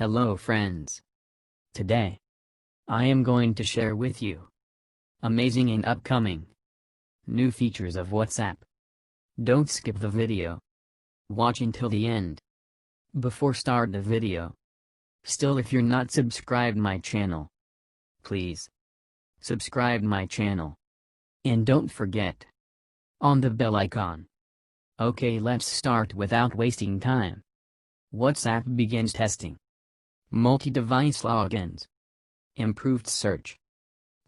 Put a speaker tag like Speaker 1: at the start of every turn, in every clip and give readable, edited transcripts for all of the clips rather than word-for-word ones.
Speaker 1: Hello friends. Today, I am going to share with you amazing and upcoming new features of WhatsApp. Don't skip the video. Watch until the end. Before start the video, still if you're not subscribed my channel, please subscribe my channel. And don't forget on the bell icon. Okay, let's start without wasting time. WhatsApp begins testing multi-device logins, improved search,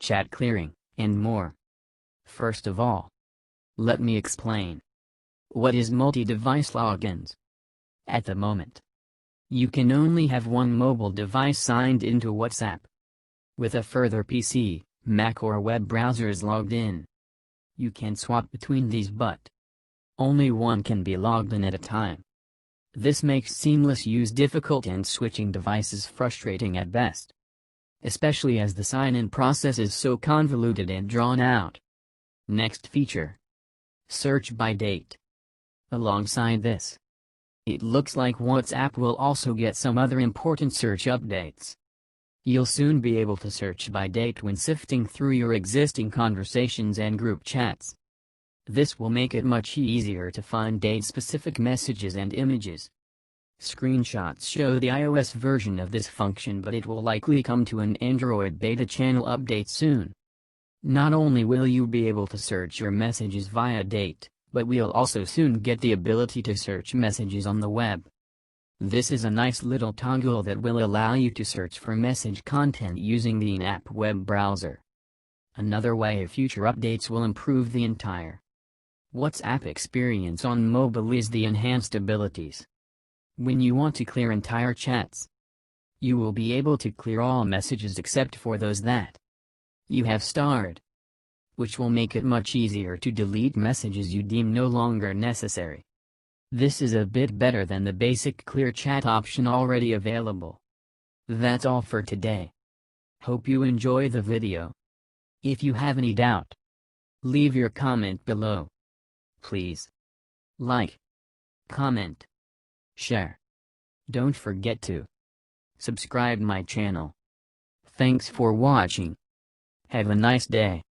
Speaker 1: chat clearing, and more. First of all, let me explain. What is multi-device logins? At the moment, you can only have one mobile device signed into WhatsApp. With a further PC, Mac or web browsers logged in, you can swap between these, but only one can be logged in at a time. This makes seamless use difficult and switching devices frustrating at best, especially as the sign-in process is so convoluted and drawn out. Next feature: search by date. Alongside this, it looks like WhatsApp will also get some other important search updates. You'll soon be able to search by date when sifting through your existing conversations and group chats. This will make it much easier to find date-specific messages and images. Screenshots show the iOS version of this function, but it will likely come to an Android beta channel update soon. Not only will you be able to search your messages via date, but we'll also soon get the ability to search messages on the web. This is a nice little toggle that will allow you to search for message content using the in-app web browser. Another way future updates will improve the entire WhatsApp experience on mobile is the enhanced abilities. When you want to clear entire chats, you will be able to clear all messages except for those that you have starred, which will make it much easier to delete messages you deem no longer necessary. This is a bit better than the basic clear chat option already available. That's all for today. Hope you enjoy the video. If you have any doubt, leave your comment below. Please like, comment, share. Don't forget to subscribe my channel. Thanks for watching. Have a nice day.